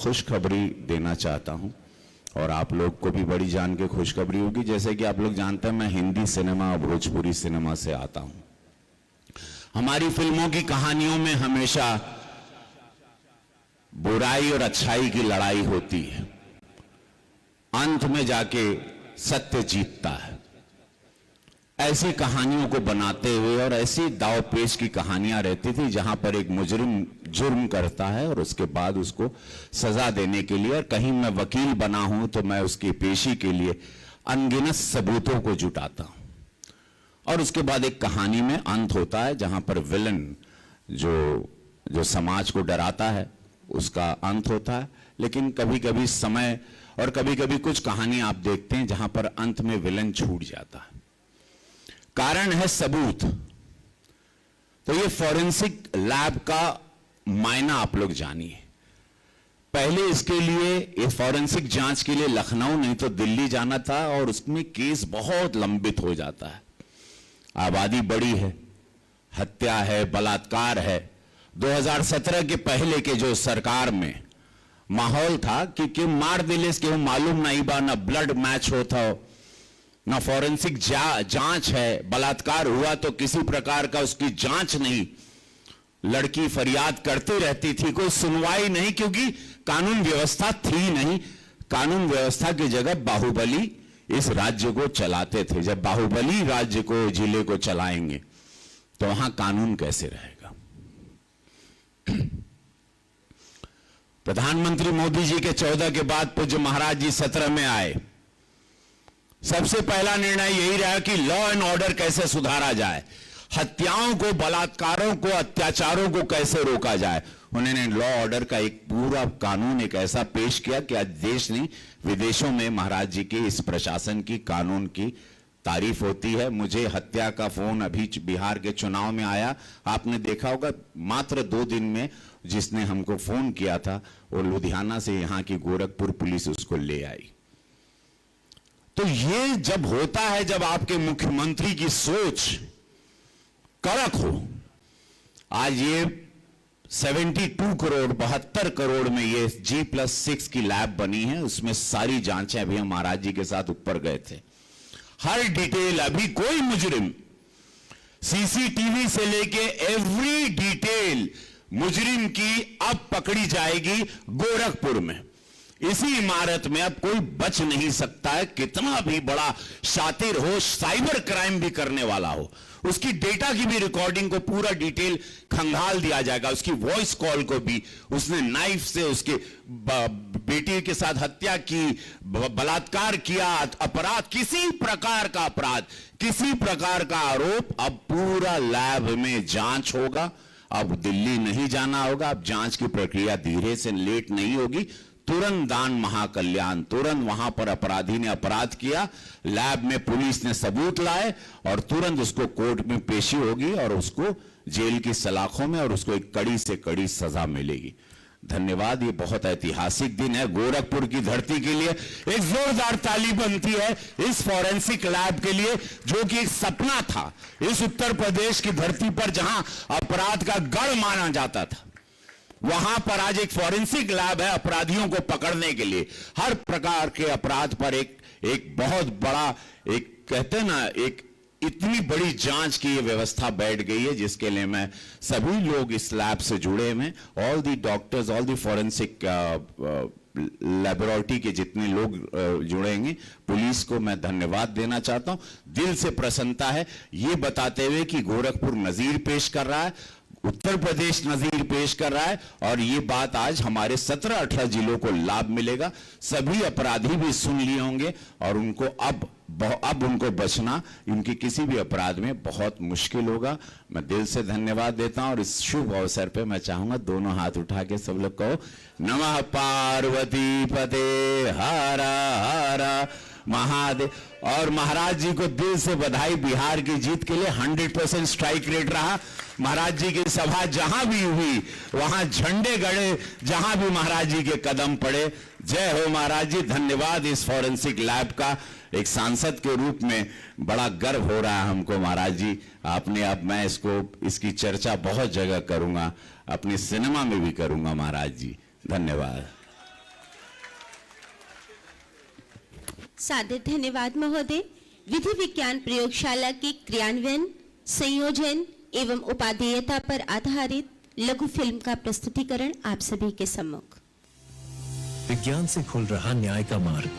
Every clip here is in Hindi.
खुशखबरी देना चाहता हूं और आप लोग को भी बड़ी जान के खुशखबरी होगी। जैसे कि आप लोग जानते हैं, मैं हिंदी सिनेमा और भोजपुरी सिनेमा से आता हूं। हमारी फिल्मों की कहानियों में हमेशा बुराई और अच्छाई की लड़ाई होती है, अंत में जाके सत्य जीतता है। ऐसी कहानियों को बनाते हुए और ऐसी दांवपेच की कहानियां रहती थी जहां पर एक मुजरिम जुर्म करता है और उसके बाद उसको सजा देने के लिए, और कहीं मैं वकील बना हूं तो मैं उसकी पेशी के लिए अनगिनत सबूतों को जुटाता हूं, और उसके बाद एक कहानी में अंत होता है जहां पर विलन जो समाज को डराता है उसका अंत होता है। लेकिन कभी कभी समय और कभी कभी कुछ कहानी आप देखते हैं जहां पर अंत में विलन छूट जाता है। कारण है सबूत। तो ये फॉरेंसिक लैब का मायना आप लोग जानिए। पहले इसके लिए, इस फॉरेंसिक जांच के लिए लखनऊ नहीं तो दिल्ली जाना था, और उसमें केस बहुत लंबित हो जाता है। आबादी बड़ी है, हत्या है, बलात्कार है। 2017 के पहले के जो सरकार में माहौल था कि मार दिले के मालूम नहीं बा, ना ब्लड मैच होता हो, ना फॉरेंसिक जांच है। बलात्कार हुआ तो किसी प्रकार का उसकी जांच नहीं, लड़की फरियाद करती रहती थी, कोई सुनवाई नहीं, क्योंकि कानून व्यवस्था थी नहीं। कानून व्यवस्था की जगह बाहुबली इस राज्य को चलाते थे। जब बाहुबली राज्य को, जिले को चलाएंगे तो वहां कानून कैसे रहेगा? प्रधानमंत्री मोदी जी के 14 के बाद पूज्य महाराज जी 17 में आए। सबसे पहला निर्णय यही रहा कि लॉ एंड ऑर्डर कैसे सुधारा जाए, हत्याओं को, बलात्कारों को, अत्याचारों को कैसे रोका जाए। उन्होंने लॉ ऑर्डर का एक पूरा कानून एक ऐसा पेश किया कि आज देश नहीं विदेशों में महाराज जी के इस प्रशासन की, कानून की तारीफ होती है। मुझे हत्या का फोन अभी बिहार के चुनाव में आया, आपने देखा होगा। मात्र 2 दिन में जिसने हमको फोन किया था वो लुधियाना से यहाँ की गोरखपुर पुलिस उसको ले आई। तो ये जब होता है, जब आपके मुख्यमंत्री की सोच कड़क हो। आज ये 72 करोड़ 72 करोड़ में ये G+6 की लैब बनी है, उसमें सारी जांचें अभी हम महाराज जी के साथ ऊपर गए थे। हर डिटेल, अभी कोई मुजरिम, सीसीटीवी से लेके एवरी डिटेल मुजरिम की अब पकड़ी जाएगी गोरखपुर में। इसी इमारत में अब कोई बच नहीं सकता है, कितना भी बड़ा शातिर हो, साइबर क्राइम भी करने वाला हो, उसकी डेटा की भी रिकॉर्डिंग को पूरा डिटेल खंगाल दिया जाएगा। उसकी वॉइस कॉल को भी, उसने नाइफ से उसके बेटी के साथ हत्या की, बलात्कार किया, अपराध, किसी प्रकार का अपराध, किसी प्रकार का आरोप, अब पूरा लैब में जांच होगा। अब दिल्ली नहीं जाना होगा, अब जांच की प्रक्रिया धीरे से लेट नहीं होगी, तुरंत दान महाकल्याण, तुरंत वहां पर अपराधी ने अपराध किया, लैब में पुलिस ने सबूत लाए और तुरंत उसको कोर्ट में पेशी होगी और उसको जेल की सलाखों में, और उसको एक कड़ी से कड़ी सजा मिलेगी। धन्यवाद। ये बहुत ऐतिहासिक दिन है गोरखपुर की धरती के लिए। एक जोरदार ताली बनती है इस फॉरेंसिक लैब के लिए, जो कि एक सपना था इस उत्तर प्रदेश की धरती पर, जहां अपराध का गढ़ माना जाता था। वहां पर आज एक फॉरेंसिक लैब है अपराधियों को पकड़ने के लिए। हर प्रकार के अपराध पर एक बहुत बड़ा, एक कहते हैं ना, एक इतनी बड़ी जांच की ये व्यवस्था बैठ गई है, जिसके लिए मैं सभी लोग इस लैब से जुड़े हुए, all the doctors, all the forensic laboratory के जितने लोग जुड़ेंगे, पुलिस को मैं धन्यवाद देना चाहता हूं। दिल से प्रसन्नता है ये बताते हुए कि गोरखपुर नजीर पेश कर रहा है, उत्तर प्रदेश नजीर पेश कर रहा है, और ये बात आज हमारे 17-18 जिलों को लाभ मिलेगा। सभी अपराधी भी सुन लिए होंगे और उनको अब उनको बचना इनके किसी भी अपराध में बहुत मुश्किल होगा। मैं दिल से धन्यवाद देता हूं, और इस शुभ अवसर पे मैं चाहूंगा दोनों हाथ उठा के सब लोग कहो नमः पार्वती पते हर हर महादेव। और महाराज जी को दिल से बधाई बिहार की जीत के लिए। 100% स्ट्राइक रेट रहा। महाराज जी की सभा जहां भी हुई वहां झंडे गड़े, जहां भी महाराज जी के कदम पड़े। जय हो महाराज जी। धन्यवाद। इस फॉरेंसिक लैब का एक सांसद के रूप में बड़ा गर्व हो रहा है हमको महाराज जी। आपने, अब मैं इसकी चर्चा बहुत जगह करूंगा, अपने सिनेमा में भी करूंगा महाराज जी। धन्यवाद। सादर धन्यवाद महोदय। विधि विज्ञान प्रयोगशाला के क्रियान्वयन, संयोजन एवं उपादेयता पर आधारित लघु फिल्म का प्रस्तुतिकरण आप सभी के सम्मुख। विज्ञान से खुल रहा न्याय का मार्ग,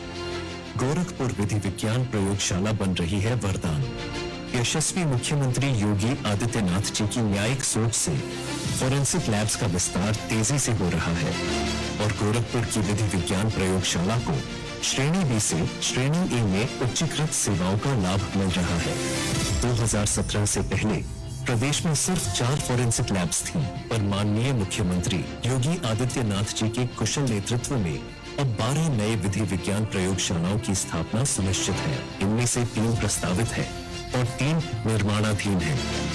गोरखपुर विधि विज्ञान प्रयोगशाला बन रही है वरदान। यशस्वी मुख्यमंत्री योगी आदित्यनाथ जी की न्यायिक सोच से फोरेंसिक लैब्स का विस्तार तेजी से हो रहा है और गोरखपुर की विधि विज्ञान प्रयोगशाला को श्रेणी बी से श्रेणी ए में उच्चीकृत सेवाओं का लाभ मिल रहा है। 2017 से पहले प्रदेश में सिर्फ 4 फोरेंसिक लैब्स थीं, पर माननीय मुख्यमंत्री योगी आदित्यनाथ जी के कुशल नेतृत्व में अब 12 नए विधि विज्ञान प्रयोगशालाओं की स्थापना सुनिश्चित है। इनमें से 3 प्रस्तावित है और 3 निर्माणाधीन है।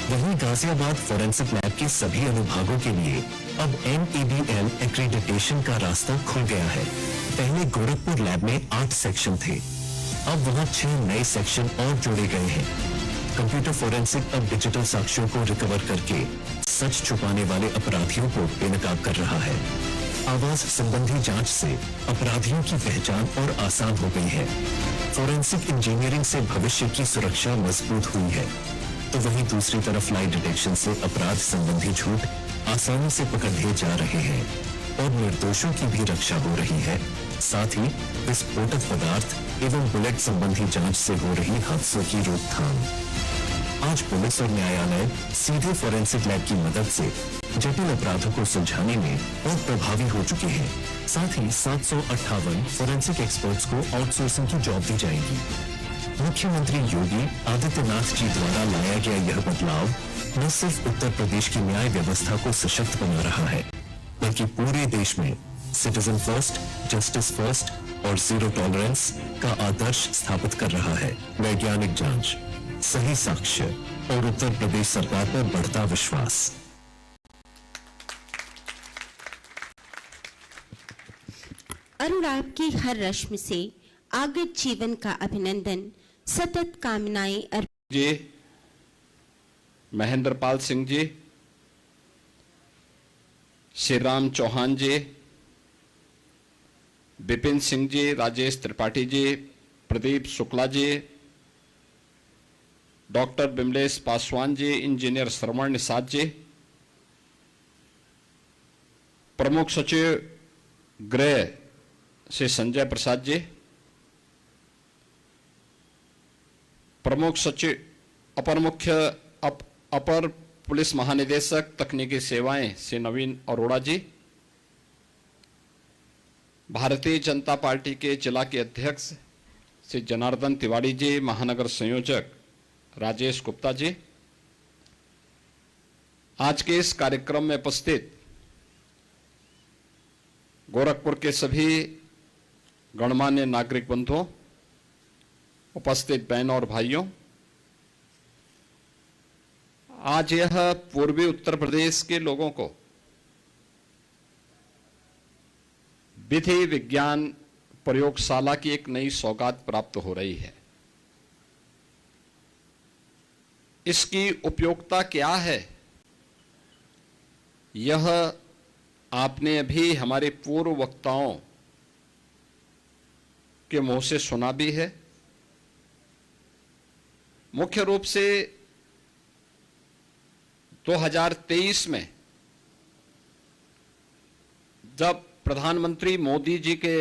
वहीं गाजियाबाद फोरेंसिक लैब के सभी अनुभागों के लिए अब NABL एक्रीडिटेशन का रास्ता खुल गया है। पहले गोरखपुर लैब में 8 सेक्शन थे, अब वहां 6 नए सेक्शन और जोड़े गए हैं। कंप्यूटर फोरेंसिक अब डिजिटल साक्ष्यों को रिकवर करके सच छुपाने वाले अपराधियों को बेनकाब कर रहा है। आवाज संबंधी जांच से अपराधियों की पहचान और आसान हो गई है। फोरेंसिक इंजीनियरिंग से भविष्य की सुरक्षा मजबूत हुई है, तो वहीं दूसरी तरफ लाई डिटेक्शन से अपराध संबंधी झूठ आसानी से पकड़ लिए जा रहे हैं और निर्दोषों की भी रक्षा हो रही है। साथ ही विस्फोटक पदार्थ एवं बुलेट संबंधी जांच से हो रही हादसों की रोकथाम। आज पुलिस और न्यायालय सीधे फोरेंसिक लैब की मदद से जटिल अपराधों को सुलझाने में और प्रभावी हो चुके हैं। साथ ही 758 फोरेंसिक एक्सपर्ट्स को आउटसोर्सिंग की जॉब दी जाएगी। मुख्यमंत्री योगी आदित्यनाथ जी द्वारा लाया गया यह बदलाव न सिर्फ उत्तर प्रदेश की न्याय व्यवस्था को सशक्त बना रहा है, बल्कि पूरे देश में सिटीजन फर्स्ट, जस्टिस फर्स्ट और जीरो टॉलरेंस का आदर्श स्थापित कर रहा है। वैज्ञानिक जांच, सही साक्ष्य और उत्तर प्रदेश सरकार पर बढ़ता विश्वास। अरुण, आपकी हर रश्म से आगत जीवन का अभिनंदन, सतत कामनाएं अर्पित। जी, महेंद्र पाल सिंह जी, श्री राम चौहान जी, विपिन सिंह जी, राजेश त्रिपाठी जी, प्रदीप शुक्ला जी, डॉक्टर बिमलेश पासवान जी, इंजीनियर श्रवण निषाद जी, प्रमुख सचिव गृह श्री संजय प्रसाद जी, प्रमुख सचिव अपर पुलिस महानिदेशक तकनीकी सेवाएं श्री नवीन अरोड़ा जी, भारतीय जनता पार्टी के जिला के अध्यक्ष श्री जनार्दन तिवारी जी, महानगर संयोजक राजेश गुप्ता जी, आज के इस कार्यक्रम में उपस्थित गोरखपुर के सभी गणमान्य नागरिक बंधुओं, उपस्थित बहनों और भाइयों, आज यह पूर्वी उत्तर प्रदेश के लोगों को विधि विज्ञान प्रयोगशाला की एक नई सौगात प्राप्त हो रही है। इसकी उपयोगिता क्या है, यह आपने अभी हमारे पूर्व वक्ताओं के मुंह से सुना भी है। मुख्य रूप से 2023 में जब प्रधानमंत्री मोदी जी के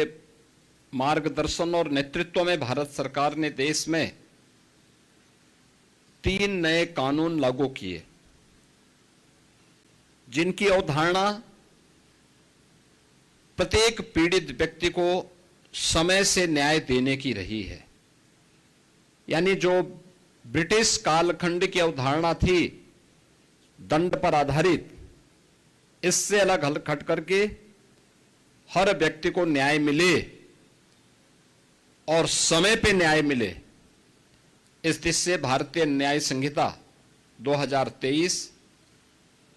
मार्गदर्शन और नेतृत्व में भारत सरकार ने देश में 3 नए कानून लागू किए, जिनकी अवधारणा प्रत्येक पीड़ित व्यक्ति को समय से न्याय देने की रही है। यानी जो ब्रिटिश कालखंड की अवधारणा थी दंड पर आधारित, इससे अलग हट करके हर व्यक्ति को न्याय मिले और समय पे न्याय मिले, इस दिशा से भारतीय न्याय संहिता 2023